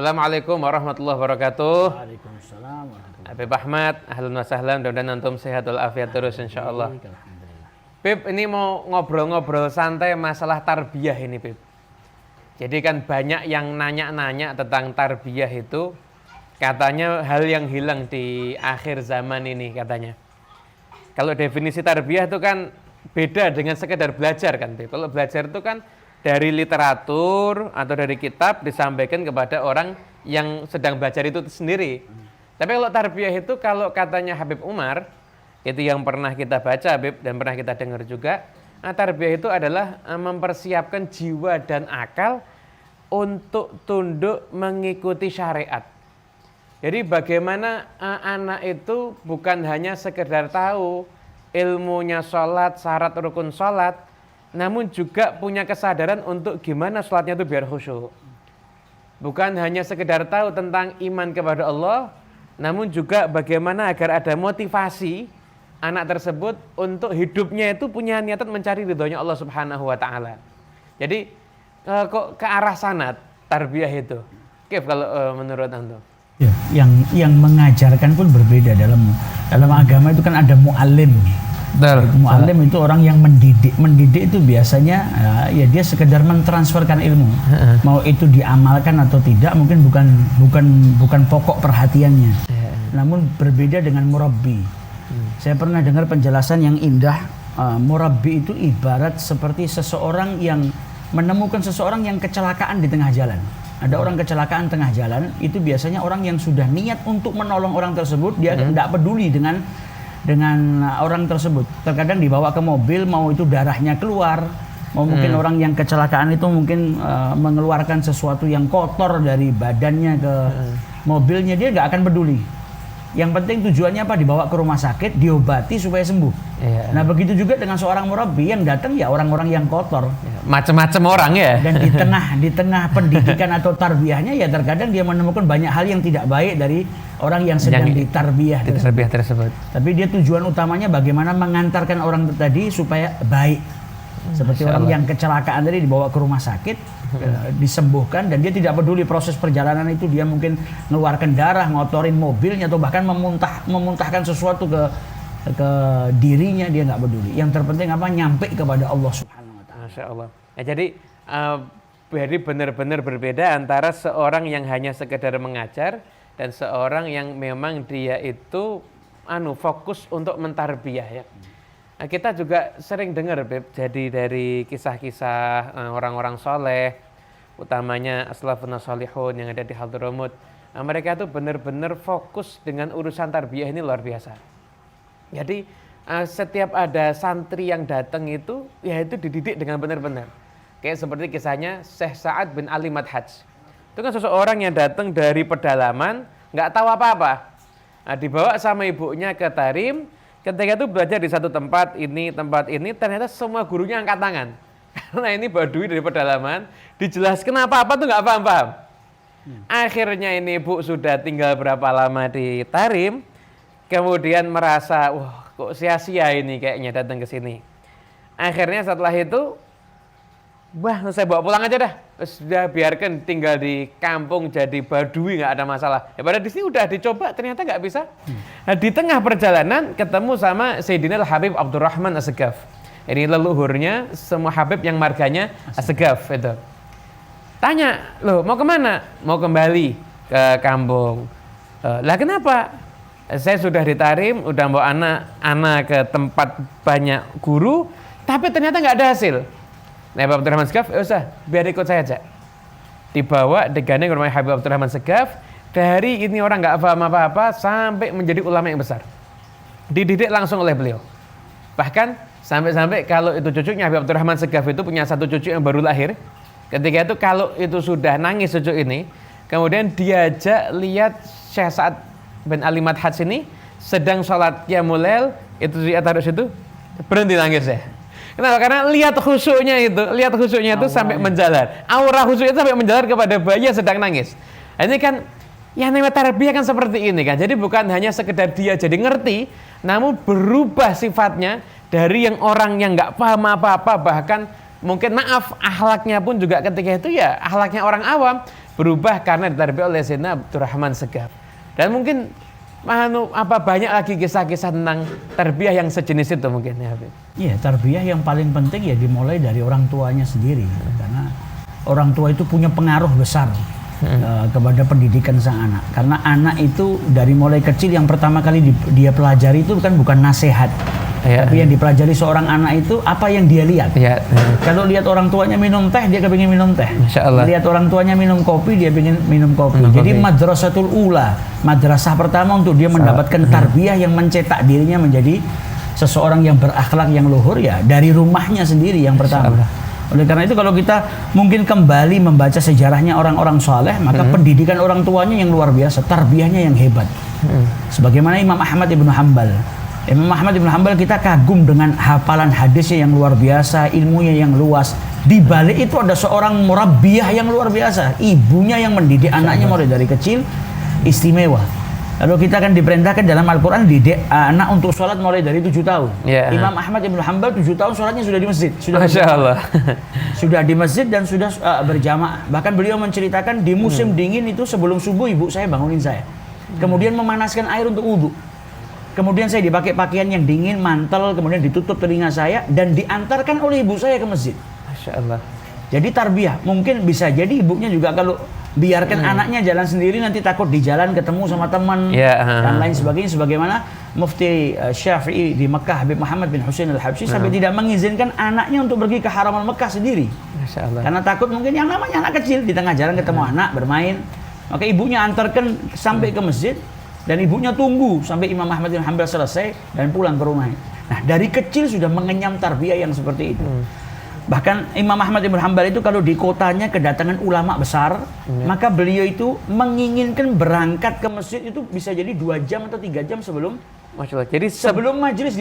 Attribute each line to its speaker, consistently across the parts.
Speaker 1: Assalamualaikum warahmatullahi wabarakatuh.
Speaker 2: Waalaikumsalam warahmatullahi
Speaker 1: Habib Ahmad, ahlan wa sahlan, mudah-mudahan antum sehat walafiat terus insyaallah.
Speaker 2: wabarakatuh. Alhamdulillah.
Speaker 1: Bib, ini mau ngobrol-ngobrol santai masalah tarbiyah ini, Bib. Jadi kan banyak yang nanya-nanya tentang tarbiyah itu, katanya hal yang hilang di akhir zaman ini katanya. Kalau definisi tarbiyah itu kan beda dengan sekedar belajar kan, Bib. Kalau belajar itu kan dari literatur atau dari kitab disampaikan kepada orang yang sedang belajar itu sendiri. Tapi kalau tarbiyah itu kalau katanya Habib Umar, itu yang pernah kita baca Habib dan pernah kita dengar juga, tarbiyah itu adalah mempersiapkan jiwa dan akal untuk tunduk mengikuti syariat. Jadi bagaimana anak itu bukan hanya sekedar tahu ilmunya sholat, syarat rukun sholat, namun juga punya kesadaran untuk gimana sholatnya itu biar khusyuk. Bukan hanya sekedar tahu tentang iman kepada Allah, namun juga bagaimana agar ada motivasi anak tersebut untuk hidupnya itu punya niatan mencari ridhonya Allah Subhanahu wa taala. Jadi kok ke arah sana tarbiyah itu. Kif kalau menurut antum?
Speaker 2: Ya, yang mengajarkan pun berbeda dalam agama itu kan ada muallim. Muallim itu orang yang mendidik. Mendidik itu biasanya ya dia sekedar mentransferkan ilmu. Mau itu diamalkan atau tidak mungkin bukan pokok perhatiannya. Namun berbeda dengan murabbi. Saya pernah dengar penjelasan yang indah. Murabbi itu ibarat seperti seseorang yang menemukan seseorang yang kecelakaan di tengah jalan. Ada orang kecelakaan tengah jalan, itu biasanya orang yang sudah niat untuk menolong orang tersebut, dia tidak peduli dengan orang tersebut. Terkadang dibawa ke mobil, mau itu darahnya keluar, mau mungkin orang yang kecelakaan itu mungkin mengeluarkan sesuatu yang kotor dari badannya ke mobilnya, dia nggak akan peduli. Yang penting tujuannya apa? Dibawa ke rumah sakit, diobati supaya sembuh. Nah begitu juga dengan seorang murabbi yang datang ya orang-orang yang kotor.
Speaker 1: Macam-macam orang ya.
Speaker 2: Dan di tengah pendidikan atau tarbiyahnya ya terkadang dia menemukan banyak hal yang tidak baik dari orang yang sedang ditarbiyah
Speaker 1: tersebut.
Speaker 2: Tapi dia tujuan utamanya bagaimana mengantarkan orang tadi supaya baik. Seperti orang yang kecelakaan tadi dibawa ke rumah sakit, disembuhkan, dan dia tidak peduli proses perjalanan itu, dia mungkin mengeluarkan darah, ngotorin mobilnya, atau bahkan memuntahkan sesuatu ke dirinya, dia nggak peduli. Yang terpenting apa? Nyampe kepada Allah Subhanahu wa taala.
Speaker 1: Masya Allah. Ya, jadi benar-benar berbeda antara seorang yang hanya sekedar mengajar dan seorang yang memang dia itu fokus untuk mentarbiyah ya. Nah, kita juga sering dengar Beb, jadi dari kisah-kisah orang-orang soleh, utamanya as-salafun as-salihun yang ada di Hadramut. Mereka itu benar-benar fokus dengan urusan tarbiyah ini luar biasa. Jadi setiap ada santri yang datang itu, ya itu dididik dengan benar-benar. Kayak seperti kisahnya Syekh Sa'ad bin Ali Madhaj. Itu kan seseorang yang datang dari pedalaman, nggak tahu apa-apa. Nah, dibawa sama ibunya ke Tarim. Ketika itu belajar di satu tempat ini, ternyata semua gurunya angkat tangan. Karena ini badui dari pedalaman, dijelaskan apa-apa tuh nggak paham-paham. Akhirnya ini ibu sudah tinggal berapa lama di Tarim, kemudian merasa, wah kok sia-sia ini kayaknya datang ke sini. Akhirnya setelah itu, wah saya bawa pulang aja dah. Sudah biarkan tinggal di kampung jadi badui nggak ada masalah. Ya pada di sini udah dicoba ternyata nggak bisa. Nah di tengah perjalanan ketemu sama Sayyidina Habib Abdurrahman As-Segaf. Ini leluhurnya semua Habib yang marganya As-Segaf itu. Tanya, loh mau kemana? Mau kembali ke kampung. Lah kenapa? Saya sudah ditarim, udah bawa anak ke tempat banyak guru, tapi ternyata nggak ada hasil. Nah, Habib Abdurrahman Segaf, ya usah, biar ikut saya aja. Dibawa, digandeng ke rumah Habib Abdurrahman Segaf. Dari ini orang nggak paham apa-apa sampai menjadi ulama yang besar. Dididik langsung oleh beliau. Bahkan sampai-sampai kalau itu cucunya Habib Abdurrahman Segaf itu punya satu cucu yang baru lahir. Ketika itu kalau itu sudah nangis cucu ini, kemudian diajak lihat Syekh Sa'ad bin Ali Madhaj ini sedang sholat qiyamul lail, itu di atas itu berhenti nangis ya. Kenapa? Karena lihat khusyuknya itu sampai menjalar. Aura khusyuknya itu sampai menjalar kepada bayi yang sedang nangis. Nah, ini kan yang namanya tarbiyah kan seperti ini kan. Jadi bukan hanya sekedar dia jadi ngerti, namun berubah sifatnya dari yang orang yang nggak paham apa-apa, bahkan mungkin maaf akhlaknya pun juga ketika itu ya akhlaknya orang awam, berubah karena ditarbiyah oleh Sayyidina Abdurrahman Segaf. Dan mungkin banyak lagi kisah-kisah tentang tarbiyah yang sejenis itu mungkin ya Habib.
Speaker 2: Iya, tarbiyah yang paling penting ya dimulai dari orang tuanya sendiri, karena orang tua itu punya pengaruh besar kepada pendidikan sang anak. Karena anak itu dari mulai kecil yang pertama kali dia pelajari itu bukan nasihat, tapi yang dipelajari seorang anak itu apa yang dia lihat. Kalau lihat orang tuanya minum teh, dia kepingin minum teh. Lihat orang tuanya minum kopi, dia ingin minum kopi. Jadi madrasatul ula, madrasah pertama untuk dia mendapatkan tarbiyah yang mencetak dirinya menjadi seseorang yang berakhlak yang luhur ya dari rumahnya sendiri yang pertama. Oleh karena itu kalau kita mungkin kembali membaca sejarahnya orang-orang soleh, maka pendidikan orang tuanya yang luar biasa, tarbiyahnya yang hebat. Sebagaimana Imam Ahmad ibn Hanbal. Imam Ahmad ibn Hanbal kita kagum dengan hafalan hadisnya yang luar biasa, ilmunya yang luas. Di balik itu ada seorang murabbiyah yang luar biasa, ibunya yang mendidik anaknya mulai dari kecil, istimewa. Lalu kita akan diperintahkan dalam Al-Quran didik anak untuk sholat mulai dari 7 tahun. Imam Ahmad ibn Hanbal 7 tahun sholatnya sudah di masjid.
Speaker 1: Masya Allah.
Speaker 2: Sudah di masjid dan sudah berjamaah. Bahkan beliau menceritakan di musim dingin itu sebelum subuh ibu saya bangunin saya. Kemudian memanaskan air untuk wudhu. Kemudian saya dipakai pakaian yang dingin, mantel, kemudian ditutup telinga saya dan diantarkan oleh ibu saya ke masjid.
Speaker 1: Masya Allah.
Speaker 2: Jadi tarbiyah, mungkin bisa jadi ibunya juga kalau biarkan anaknya jalan sendiri nanti takut di jalan ketemu sama teman dan lain sebagainya, sebagaimana Mufti Syafi'i di Mekah Habib Muhammad bin Husain Al-Habsyi sampai tidak mengizinkan anaknya untuk pergi ke haraman Mekah sendiri.
Speaker 1: Masya Allah.
Speaker 2: Karena takut mungkin yang namanya anak kecil di tengah jalan ketemu anak bermain, maka ibunya antarkan sampai ke masjid dan ibunya tunggu sampai Imam Ahmad bin Hanbal selesai dan pulang ke rumahnya. Nah, dari kecil sudah mengenyam tarbiyah yang seperti itu. Bahkan Imam Ahmad bin Hanbal itu kalau di kotanya kedatangan ulama besar, maka beliau itu menginginkan berangkat ke masjid itu bisa jadi 2 jam atau 3 jam sebelum
Speaker 1: Jadi
Speaker 2: sebelum majelis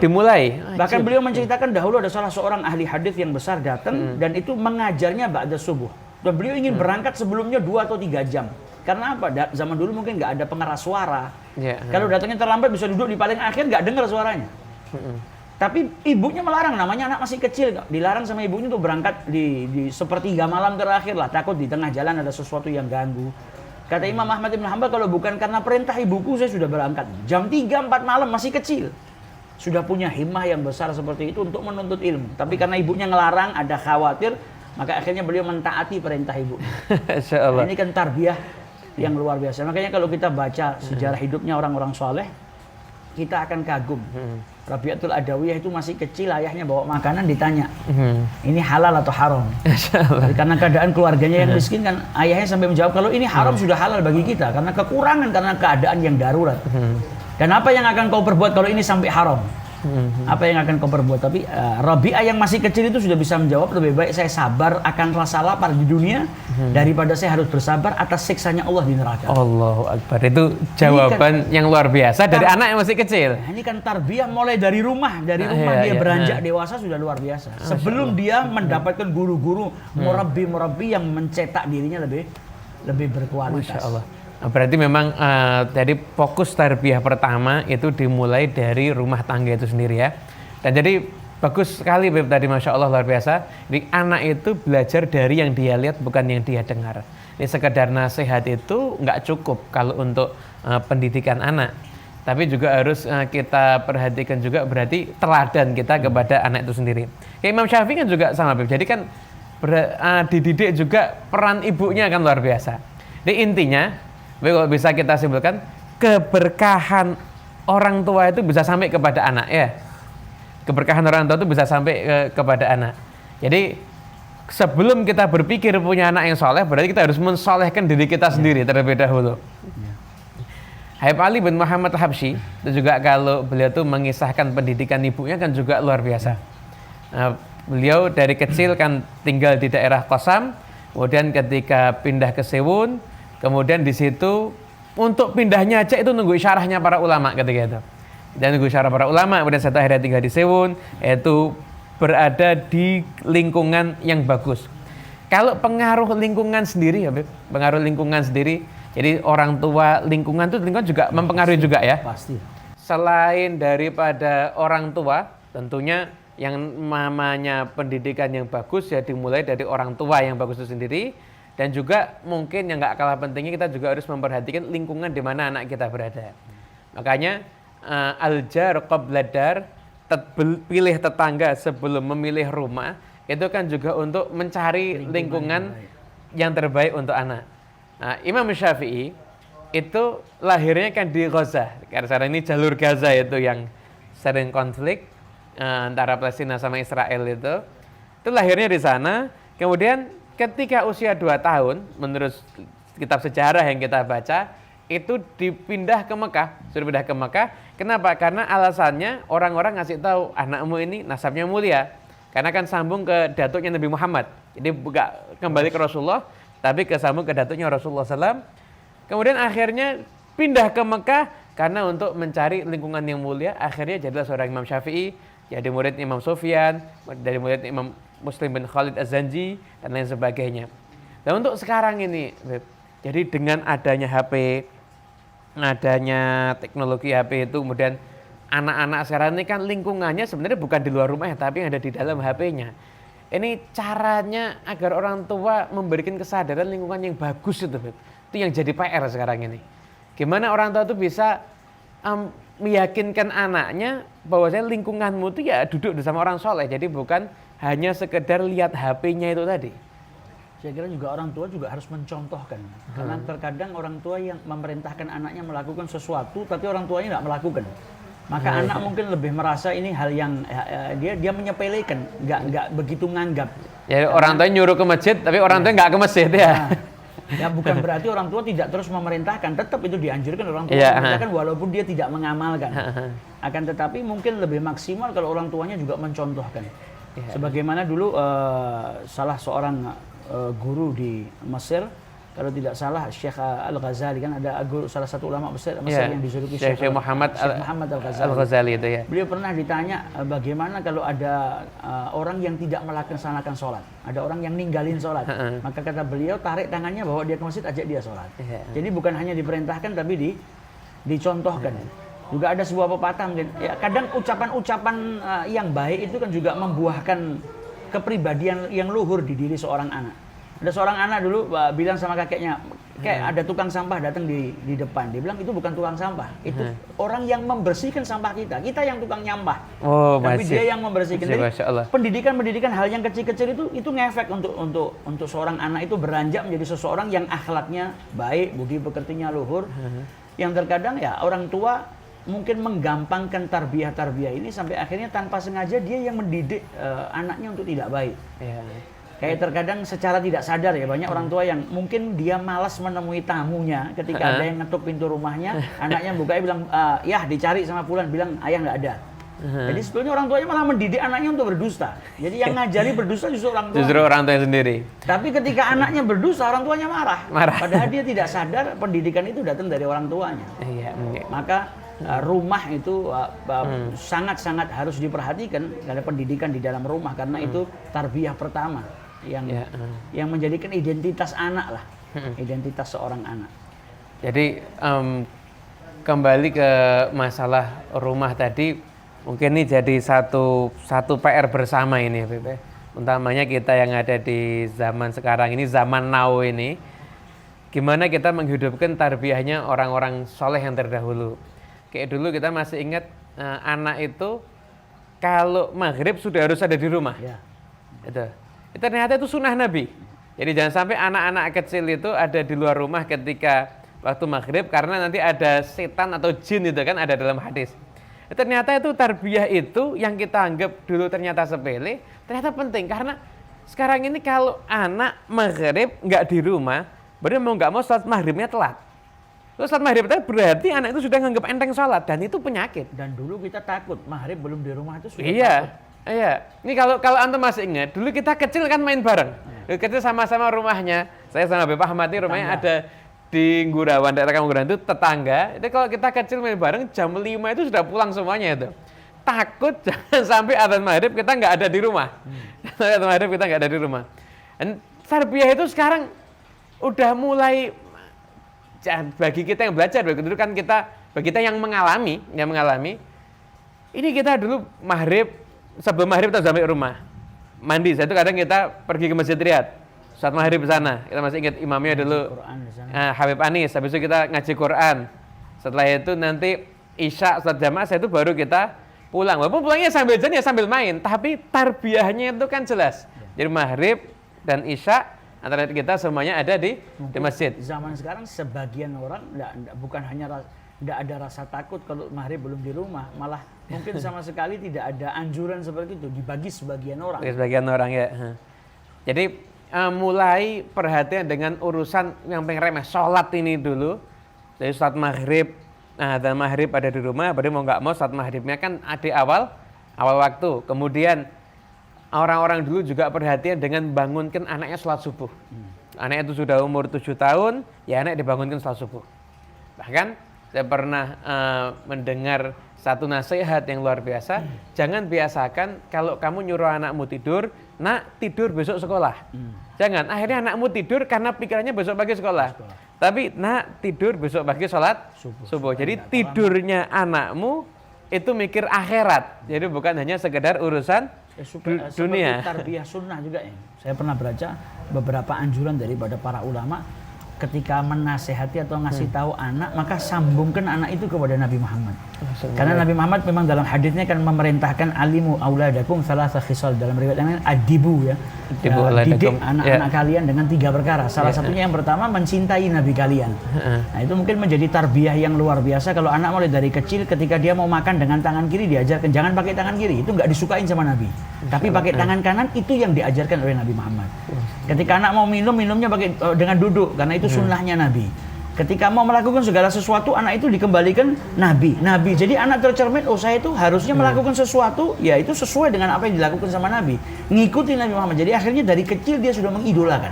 Speaker 2: dimulai. Bahkan beliau menceritakan dahulu ada salah seorang ahli hadis yang besar datang dan itu mengajarnya ba'da subuh. Dan beliau ingin berangkat sebelumnya 2 atau 3 jam. Karena apa? Zaman dulu mungkin nggak ada pengeras suara. Kalau datangnya terlambat bisa duduk di paling akhir nggak dengar suaranya. Tapi ibunya melarang, namanya anak masih kecil, dilarang sama ibunya untuk berangkat di sepertiga malam terakhir lah, takut di tengah jalan ada sesuatu yang ganggu. Kata Imam Ahmad bin Hanbal, kalau bukan karena perintah ibuku saya sudah berangkat. Jam 3-4 malam masih kecil. Sudah punya himmah yang besar seperti itu untuk menuntut ilmu. Tapi karena ibunya ngelarang, ada khawatir, maka akhirnya beliau mentaati perintah ibunya. Nah, ini kan tarbiyah yang luar biasa. Makanya kalau kita baca sejarah hidupnya orang-orang soleh, kita akan kagum. Rabi'atul Adawiyah itu masih kecil, ayahnya bawa makanan ditanya, ini halal atau haram? Karena keadaan keluarganya yang miskin kan, ayahnya sampai menjawab kalau ini haram sudah halal bagi kita karena kekurangan, karena keadaan yang darurat. Dan apa yang akan kau perbuat kalau ini sampai haram? Apa yang akan kau perbuat? Tapi Rabi'ah yang masih kecil itu sudah bisa menjawab, lebih baik saya sabar akan rasa lapar di dunia daripada saya harus bersabar atas siksanya Allah di neraka.
Speaker 1: Allahu Akbar. Itu jawaban yang luar biasa dari anak yang masih kecil.
Speaker 2: Ini kan tarbiyah mulai dari rumah. Dari rumah dia beranjak dewasa sudah luar biasa. Sebelum dia mendapatkan guru-guru, murabbi-murabbi yang mencetak dirinya lebih berkualitas.
Speaker 1: Masya Allah. Berarti memang dari fokus tarbiyah pertama itu dimulai dari rumah tangga itu sendiri ya. Dan jadi bagus sekali Beb tadi, Masya Allah, luar biasa. Jadi anak itu belajar dari yang dia lihat bukan yang dia dengar. Ini sekedar nasihat itu nggak cukup kalau untuk pendidikan anak. Tapi juga harus kita perhatikan juga berarti teladan kita kepada anak itu sendiri. Kayak Imam Syafi'i kan juga sama Beb. Jadi kan dididik juga peran ibunya kan luar biasa. Jadi intinya kalau bisa kita simpulkan, keberkahan orang tua itu bisa sampai kepada anak ya. Keberkahan orang tua itu bisa sampai kepada anak. Jadi sebelum kita berpikir punya anak yang soleh, berarti kita harus mensolehkan diri kita sendiri terlebih dahulu. Habib Ali bin Muhammad Al-Habsyi itu juga kalau beliau tuh mengisahkan pendidikan ibunya kan juga luar biasa. Beliau dari kecil kan tinggal di daerah Qasam, kemudian ketika pindah ke Sewun, kemudian di situ untuk pindahnya aja itu nunggu isyarahnya para ulama ketika itu. Dan nunggu isyarah para ulama, kemudian setelah akhirnya tinggal di Sewun, yaitu berada di lingkungan yang bagus. Kalau pengaruh lingkungan sendiri ya, Beb, pengaruh lingkungan sendiri, jadi orang tua lingkungan juga mempengaruhi juga ya.
Speaker 2: Pasti.
Speaker 1: Selain daripada orang tua, tentunya yang namanya pendidikan yang bagus ya dimulai dari orang tua yang bagus itu sendiri. Dan juga mungkin yang nggak kalah pentingnya kita juga harus memperhatikan lingkungan di mana anak kita berada. Makanya al-jar qabla dar, pilih tetangga sebelum memilih rumah, itu kan juga untuk mencari lingkungan yang terbaik untuk anak. Nah, Imam Syafi'i itu lahirnya kan di Gaza. Karena sekarang ini jalur Gaza itu yang sering konflik antara Palestina sama Israel itu. Itu lahirnya di sana. Kemudian ketika usia 2 tahun, menurut kitab sejarah yang kita baca, itu dipindah ke Mekah. Sudah pindah ke Mekah. Kenapa? Karena alasannya orang-orang ngasih tahu anakmu ini nasabnya mulia. Karena kan sambung ke datuknya Nabi Muhammad. Jadi bukan kembali ke Rasulullah, tapi kesambung ke datuknya Rasulullah SAW. Kemudian akhirnya pindah ke Mekah karena untuk mencari lingkungan yang mulia. Akhirnya jadilah seorang Imam Syafi'i, jadi murid Imam Sufyan, dari murid Imam Muslim bin Khalid Az-Zanji, dan lain sebagainya. Dan untuk sekarang ini, jadi dengan adanya HP, adanya teknologi HP itu, kemudian anak-anak sekarang ini kan lingkungannya sebenarnya bukan di luar rumah, tapi yang ada di dalam HP-nya. Ini caranya agar orang tua memberikan kesadaran lingkungan yang bagus itu, itu yang jadi PR sekarang ini. Gimana orang tua itu bisa meyakinkan anaknya bahwasanya lingkunganmu itu ya duduk bersama orang soleh, jadi bukan hanya sekedar lihat HP-nya itu tadi.
Speaker 2: Saya kira juga orang tua juga harus mencontohkan. Karena terkadang orang tua yang memerintahkan anaknya melakukan sesuatu, tapi orang tuanya nggak melakukan. Maka anak mungkin lebih merasa ini hal yang dia menyepelekan, nggak begitu nganggap.
Speaker 1: Ya orang tua nyuruh ke masjid, tapi orang tua nggak ke masjid ya.
Speaker 2: Ya bukan berarti orang tua tidak terus memerintahkan, tetap itu dianjurkan orang tua memerintahkan walaupun dia tidak mengamalkan. Akan tetapi mungkin lebih maksimal kalau orang tuanya juga mencontohkan. Sebagaimana dulu salah seorang guru di Mesir, kalau tidak salah Syekh Al-Ghazali, kan ada guru, salah satu ulama besar Mesir yang dijuluki
Speaker 1: Syekh Muhammad Al-Ghazali itu ya.
Speaker 2: Beliau pernah ditanya bagaimana kalau ada orang yang tidak melaksanakan sholat, ada orang yang ninggalin sholat, maka kata beliau tarik tangannya bawa dia ke masjid, ajak dia sholat. Jadi bukan hanya diperintahkan tapi dicontohkan. Juga ada sebuah pepatah mungkin, ya, kadang ucapan-ucapan yang baik itu kan juga membuahkan kepribadian yang luhur di diri seorang anak. Ada seorang anak dulu bilang sama kakeknya, kayak ada tukang sampah datang di depan. Dia bilang itu bukan tukang sampah, itu orang yang membersihkan sampah kita yang tukang nyampah.
Speaker 1: Oh,
Speaker 2: tapi
Speaker 1: masih.
Speaker 2: dia yang membersihkan. Jadi pendidikan hal yang kecil-kecil itu ngefek untuk seorang anak itu beranjak menjadi seseorang yang akhlaknya baik, budi pekertinya luhur. Yang terkadang ya orang tua mungkin menggampangkan tarbiyah ini sampai akhirnya tanpa sengaja dia yang mendidik anaknya untuk tidak baik. Kayak terkadang secara tidak sadar ya, banyak orang tua yang mungkin dia malas menemui tamunya ketika ada yang ngetuk pintu rumahnya, anaknya buka bilang, ya dicari sama fulan, bilang ayah nggak ada. Jadi sebetulnya orang tuanya malah mendidik anaknya untuk berdusta. Jadi yang ngajari berdusta justru orang tua.
Speaker 1: Justru orang tuanya sendiri.
Speaker 2: Tapi ketika anaknya berdusta, orang tuanya marah. Padahal dia tidak sadar pendidikan itu datang dari orang tuanya. Maka rumah itu sangat-sangat harus diperhatikan, ada pendidikan di dalam rumah, karena itu tarbiyah pertama yang menjadikan identitas anak lah, identitas seorang anak.
Speaker 1: Jadi kembali ke masalah rumah tadi, mungkin ini jadi satu PR bersama ini ya, Bebe. Utamanya kita yang ada di zaman sekarang ini, zaman now ini, gimana kita menghidupkan tarbiyahnya orang-orang soleh yang terdahulu. Kayak dulu kita masih ingat anak itu kalau maghrib sudah harus ada di rumah. Itu ternyata itu sunnah Nabi. Jadi jangan sampai anak-anak kecil itu ada di luar rumah ketika waktu maghrib, karena nanti ada setan atau jin itu kan ada dalam hadis. Ternyata itu tarbiyah itu yang kita anggap dulu ternyata sepele, ternyata penting. Karena sekarang ini kalau anak maghrib nggak di rumah, berarti mau nggak mau sholat maghribnya telat. Terus sholat maghrib itu berarti anak itu sudah nganggap enteng sholat, dan itu penyakit.
Speaker 2: Dan dulu kita takut maghrib belum di rumah itu sudah takut.
Speaker 1: Iya. Ini kalau antum masih ingat, dulu kita kecil kan main bareng. Kecil sama-sama rumahnya. Saya sama Bapak Ahmad ini rumahnya ada di Ngurawan, daerah Ngurawan itu tetangga. Itu kalau kita kecil main bareng jam 5 itu sudah pulang semuanya itu. Takut jangan sampai adzan maghrib kita nggak ada di rumah. Adzan maghrib kita nggak ada di rumah. Dan tarbiyah itu sekarang udah mulai, bagi kita yang belajar, dulu kan bagi kita yang mengalami, ini kita dulu maghrib, sebelum maghrib kita sampai rumah, mandi. Saya itu kadang kita pergi ke Masjid Riyadh, Saat maghrib di sana. Kita masih ingat imamnya dulu
Speaker 2: Quran di sana.
Speaker 1: Habib Anis. Habis itu kita ngaji Quran. Setelah itu nanti Isya saat jamaah, saya itu baru kita pulang. Walaupun pulangnya sambil jalan ya sambil main, tapi tarbiyahnya itu kan jelas. Jadi maghrib dan Isya antara kita semuanya ada di masjid.
Speaker 2: Zaman sekarang sebagian orang bukan hanya tidak ada rasa takut kalau maghrib belum di rumah, malah mungkin sama sekali tidak ada anjuran seperti itu dibagi sebagian orang.
Speaker 1: Bagi sebagian orang ya. Jadi mulai perhatian dengan urusan yang paling remeh, sholat ini dulu. Jadi sholat maghrib, dan maghrib ada di rumah, berarti mau nggak mau sholat maghribnya kan ada awal waktu. Kemudian orang-orang dulu juga perhatian dengan bangunkan anaknya sholat subuh. Anaknya itu sudah umur 7 tahun, ya anak dibangunkan sholat subuh. Bahkan saya pernah mendengar satu nasihat yang luar biasa, jangan biasakan kalau kamu nyuruh anakmu tidur, nak tidur besok sekolah. Jangan, akhirnya anakmu tidur karena pikirannya besok pagi sekolah. Tapi nak tidur besok pagi sholat subuh. Jadi tidurnya anakmu itu mikir akhirat. Jadi bukan hanya sekedar urusan dunia.
Speaker 2: Seperti tarbiyah sunnah juga ya. Saya pernah baca beberapa anjuran daripada para ulama ketika menasehati atau ngasih tahu anak, maka sambungkan anak itu kepada Nabi Muhammad. Karena Nabi Muhammad memang dalam hadisnya kan memerintahkan alimu auladakum salasa khisal, dalam riwayat yang lain adibu ya. Didik anak-anak kalian dengan 3 perkara. Salah satunya yang pertama mencintai Nabi kalian. Nah, itu mungkin menjadi tarbiyah yang luar biasa kalau anak mulai dari kecil ketika dia mau makan dengan tangan kiri diajarkan jangan pakai tangan kiri. Itu nggak disukain sama Nabi. Tapi pakai tangan kanan itu yang diajarkan oleh Nabi Muhammad. Ketika anak mau minumnya pakai dengan duduk karena itu sunnahnya Nabi. Ketika mau melakukan segala sesuatu, anak itu dikembalikan Nabi. Jadi anak tercermin, oh saya itu harusnya melakukan sesuatu, ya itu sesuai dengan apa yang dilakukan sama Nabi. Ngikuti Nabi Muhammad. Jadi akhirnya dari kecil dia sudah mengidolakan.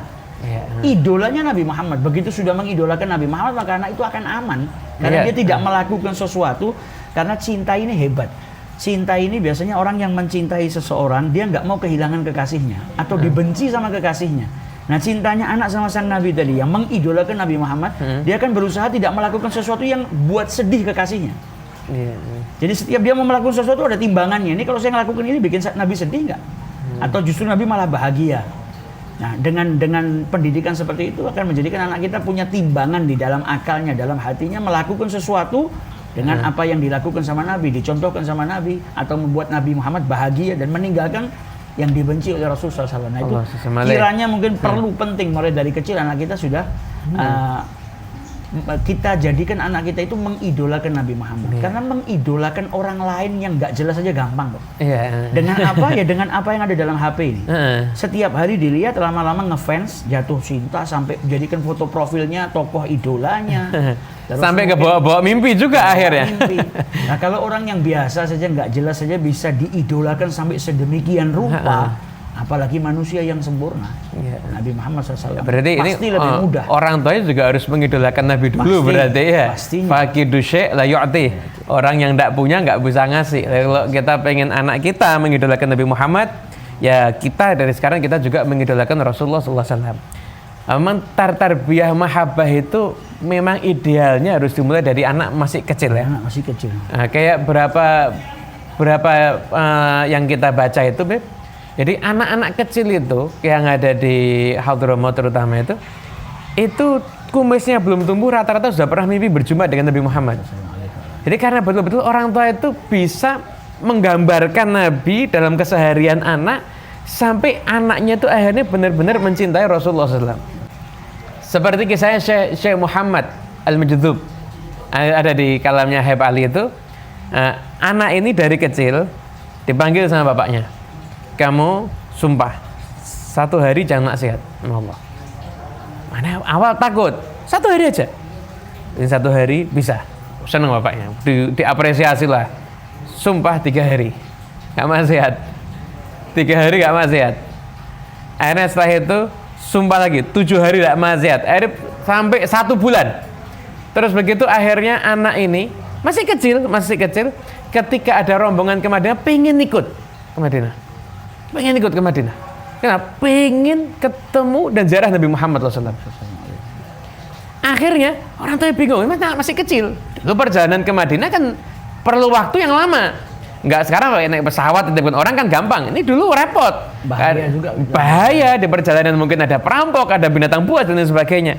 Speaker 2: Idolanya Nabi Muhammad. Begitu sudah mengidolakan Nabi Muhammad, maka anak itu akan aman. Karena dia tidak melakukan sesuatu, karena cinta ini hebat. Cinta ini biasanya orang yang mencintai seseorang, dia nggak mau kehilangan kekasihnya. Atau dibenci sama kekasihnya. Nah cintanya anak sama sang Nabi tadi yang mengidolakan Nabi Muhammad, dia akan berusaha tidak melakukan sesuatu yang buat sedih kekasihnya. Jadi setiap dia mau melakukan sesuatu ada timbangannya. Ini kalau saya melakukan ini bikin Nabi sedih nggak? Atau justru Nabi malah bahagia? Nah dengan pendidikan seperti itu akan menjadikan anak kita punya timbangan di dalam akalnya, dalam hatinya melakukan sesuatu dengan apa yang dilakukan sama Nabi, dicontohkan sama Nabi, atau membuat Nabi Muhammad bahagia dan meninggalkan yang dibenci oleh Rasulullah SAW. Nah itu kiranya mungkin perlu penting mulai dari kecil anak kita sudah kita jadikan anak kita itu mengidolakan Nabi Muhammad. Karena mengidolakan orang lain yang nggak jelas aja gampang kok. Dengan apa ya? Dengan apa yang ada dalam HP ini. Setiap hari dilihat, lama-lama ngefans, jatuh cinta sampai jadikan foto profilnya tokoh idolanya.
Speaker 1: Sampai ke bawa mimpi juga akhirnya.
Speaker 2: Nah kalau orang yang biasa saja nggak jelas saja bisa diidolakan sampai sedemikian rupa, apalagi manusia yang sempurna. Nabi Muhammad SAW
Speaker 1: berarti
Speaker 2: pasti
Speaker 1: ini
Speaker 2: lebih mudah.
Speaker 1: Orang tuanya juga harus mengidolakan Nabi dulu berarti ya. Faqidu syai' la yu'ti. Orang yang tidak punya nggak bisa ngasih. Kalau kita pengen anak kita mengidolakan Nabi Muhammad, ya kita dari sekarang kita juga mengidolakan Rasulullah SAW. Memang tarbiyah mahabbah itu memang idealnya harus dimulai dari anak masih kecil ya.
Speaker 2: Anak masih kecil.
Speaker 1: Nah, kayak berapa yang kita baca itu, Beb. Jadi anak-anak kecil itu yang ada di Hadramaut terutama itu kumisnya belum tumbuh rata-rata sudah pernah mimpi berjumpa dengan Nabi Muhammad. Jadi karena betul-betul orang tua itu bisa menggambarkan Nabi dalam keseharian anak sampai anaknya itu akhirnya benar-benar mencintai Rasulullah SAW. Seperti kisahnya Syekh Muhammad Al-Majdub ada di kalamnya Habib Ali itu, anak ini dari kecil dipanggil sama bapaknya, kamu sumpah 1 hari jangan maksiat sama Allah. Mana awal takut 1 hari aja, ini 1 hari bisa, seneng bapaknya, diapresiasi lah, sumpah 3 hari nggak maksiat, 3 hari nggak maksiat. Akhirnya setelah itu sumpah lagi 7 hari nggak maksiat. Akhirnya sampai 1 bulan. Terus begitu akhirnya anak ini masih kecil, ketika ada rombongan ke Madinah, pengen ikut ke Madinah. Kenapa? Pengen ketemu dan ziarah Nabi Muhammad SAW. Akhirnya orang tuanya bingung, masih kecil. Lalu perjalanan ke Madinah kan perlu waktu yang lama. Nggak sekarang pakai naik pesawat telepon orang kan gampang. Ini dulu repot.
Speaker 2: Bahaya juga.
Speaker 1: Bahaya di perjalanan, mungkin ada perampok, ada binatang buas dan lain sebagainya.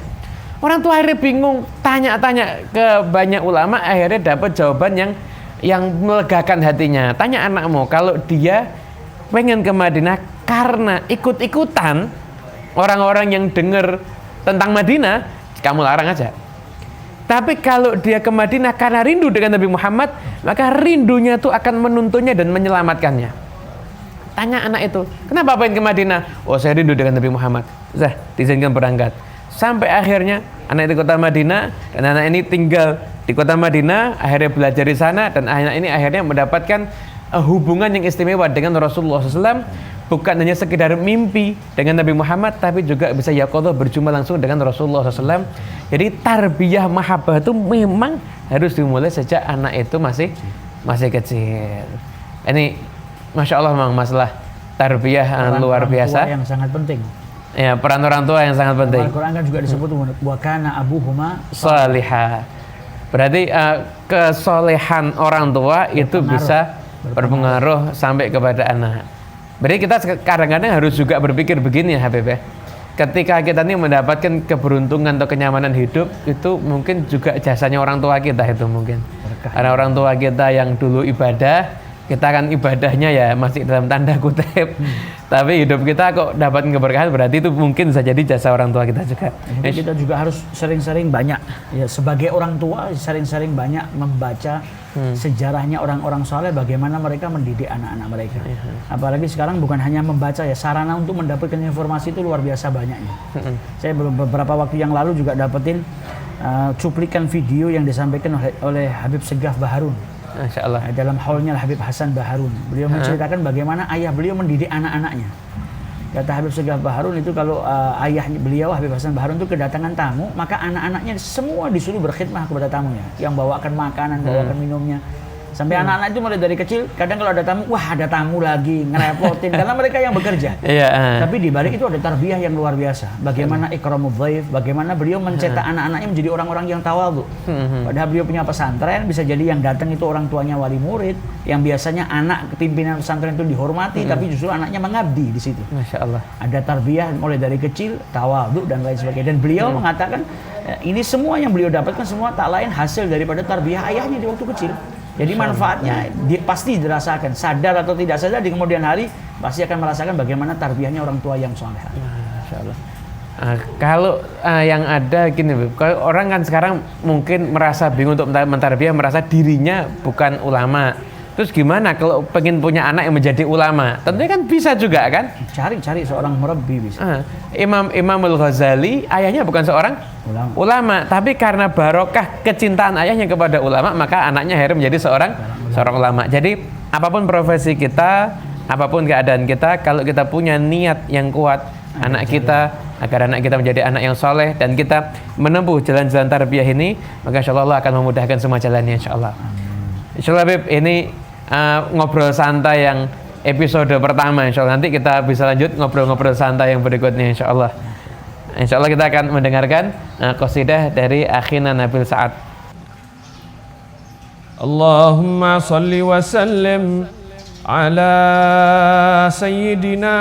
Speaker 1: Orang tua akhirnya bingung, tanya-tanya ke banyak ulama, akhirnya dapat jawaban yang melegakan hatinya. Tanya anakmu, kalau dia pengen ke Madinah karena ikut-ikutan orang-orang yang dengar tentang Madinah, kamu larang aja. Tapi kalau dia ke Madinah karena rindu dengan Nabi Muhammad, maka rindunya itu akan menuntunnya dan menyelamatkannya. Tanya anak itu, kenapa pengen ke Madinah? Oh, saya rindu dengan Nabi Muhammad. Diizinkan berangkat. Sampai akhirnya anak itu kota Madinah, dan anak ini tinggal di kota Madinah, akhirnya belajar di sana, dan anak ini akhirnya mendapatkan hubungan yang istimewa dengan Rasulullah SAW, bukan hanya sekedar mimpi dengan Nabi Muhammad, tapi juga bisa yaqadhah berjumpa langsung dengan Rasulullah SAW. Jadi tarbiyah mahabbah itu memang harus dimulai sejak anak itu masih kecil. Ini Masya Allah memang masalah tarbiyah luar biasa.
Speaker 2: Yang sangat penting.
Speaker 1: Ya, peran orang tua yang sangat penting.
Speaker 2: Al-Quran kan juga disebut wa kana abuhuma
Speaker 1: salihah. Berarti kesolehan orang tua itu bisa berpengaruh sampai kepada anak. Berarti kita kadang-kadang harus juga berpikir begini ya Habib ya. Ketika kita ini mendapatkan keberuntungan atau kenyamanan hidup, itu mungkin juga jasanya orang tua kita itu mungkin. Karena orang tua kita yang dulu ibadah, kita kan ibadahnya ya masih dalam tanda kutip, tapi hidup kita kok dapat keberkahan, berarti itu mungkin bisa jadi jasa orang tua kita juga.
Speaker 2: Jadi kita juga harus sering-sering banyak ya, sebagai orang tua sering-sering banyak membaca sejarahnya orang-orang soleh, bagaimana mereka mendidik anak-anak mereka. Apalagi sekarang bukan hanya membaca ya, sarana untuk mendapatkan informasi itu luar biasa banyaknya. Saya beberapa waktu yang lalu juga dapetin cuplikan video yang disampaikan oleh Habib Segaf Baharun.
Speaker 1: Masya Allah.
Speaker 2: Dalam haulnya Habib Hasan Baharun, beliau menceritakan bagaimana ayah beliau mendidik anak-anaknya. Kata Habib Segaf Baharun itu kalau ayahnya beliau Habib Hasan Baharun itu kedatangan tamu, maka anak-anaknya semua disuruh berkhidmah kepada tamunya, yang bawakan makanan, bawakan minumnya. Sampai anak-anak itu mulai dari kecil, kadang kalau ada tamu, wah ada tamu lagi, ngerepotin, karena mereka yang bekerja. Tapi di balik itu ada tarbiyah yang luar biasa. Bagaimana ikramul dhaif, bagaimana beliau mencetak anak-anaknya menjadi orang-orang yang tawadhu. Padahal beliau punya pesantren, bisa jadi yang datang itu orang tuanya wali murid, yang biasanya anak pimpinan pesantren itu dihormati, tapi justru anaknya mengabdi di situ.
Speaker 1: Masya Allah.
Speaker 2: Ada tarbiyah mulai dari kecil, tawadhu dan lain sebagainya. Dan beliau mengatakan, ini semua yang beliau dapatkan semua tak lain hasil daripada tarbiyah ayahnya di waktu kecil. Jadi manfaatnya pasti dirasakan, sadar atau tidak sadar di kemudian hari pasti akan merasakan bagaimana tarbiyahnya orang tua yang soleh.
Speaker 1: Masya Allah. Kalau yang ada gini, kalau orang kan sekarang mungkin merasa bingung untuk mentarbiyah, merasa dirinya bukan ulama. Terus gimana kalau pengen punya anak yang menjadi ulama? Tentunya kan bisa juga kan?
Speaker 2: Cari seorang murabbi bisa.
Speaker 1: Imam Al-Ghazali ayahnya bukan seorang ulama, tapi karena barokah kecintaan ayahnya kepada ulama, maka anaknya akhirnya menjadi seorang ulama. Jadi apapun profesi kita, apapun keadaan kita, kalau kita punya niat yang kuat, anak kita agar anak kita menjadi anak yang soleh dan kita menempuh jalan-jalan tarbiyah ini, maka insyaallah Allah akan memudahkan semua jalannya insyaallah. Insyaallah Bib, ini ngobrol santai yang episode pertama, insyaallah nanti kita bisa lanjut ngobrol-ngobrol santai yang berikutnya insyaallah. Insyaallah kita akan mendengarkan qasidah dari akhina Nabil Sa'ad.
Speaker 3: Allahumma salli wa sallim ala sayyidina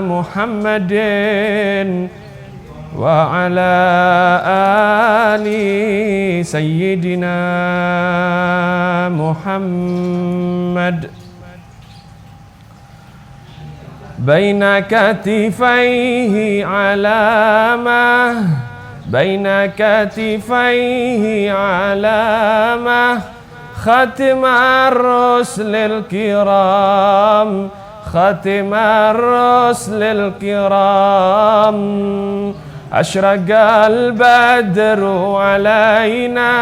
Speaker 3: Muhammadin wa ala ali sayyidina Muhammad baina katifaihi alamah baina katifaihi alamah khatimar rusulil kiram khatimar rusulil kiram أشرق البدر علينا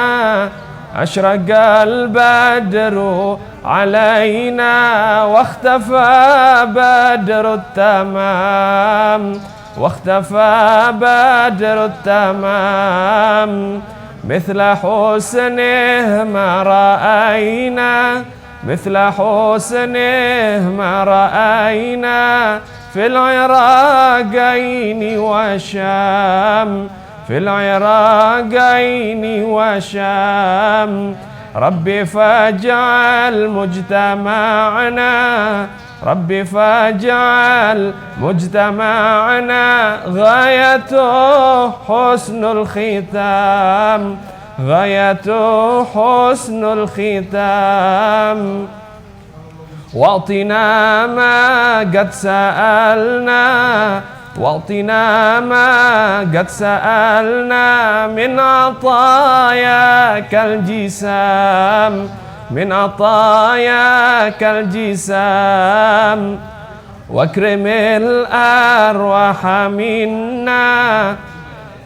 Speaker 3: أشرق البدر علينا واختفى بدر التمام واختفى بدر التمام مثل حسنه ما رأينا مثل حسنه ما رأينا في العراقين والشام في العراقين والشام ربي فاجعل مجتمعنا ربي فاجعل مجتمعنا غايته حسن الختام غايته حسن الختام واعطنا ما قد سألنا واعطنا ما قد سألنا من عطاياك الجسام من عطاياك الجسام واكرم الأرواح منا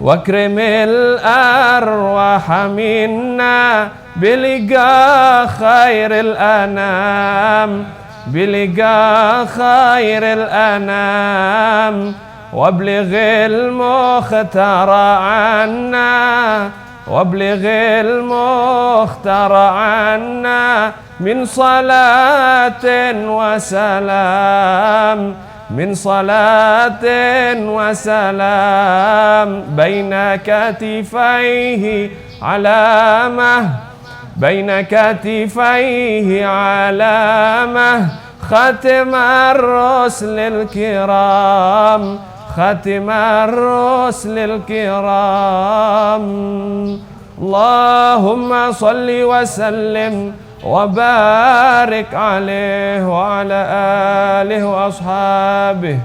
Speaker 3: واكرم الأرواح منا بلقاء خير الأنام بلقاء خير الأنام وابلغ المختار عنا وابلغ المختار عنا من صلاة وسلام من صلاة وسلام بين كتفيه علامة بين كتفيه علامة ختم الرسل الكرام ختم الرسل الكرام اللهم صل وسلم وبارك عليه وعلى آله وأصحابه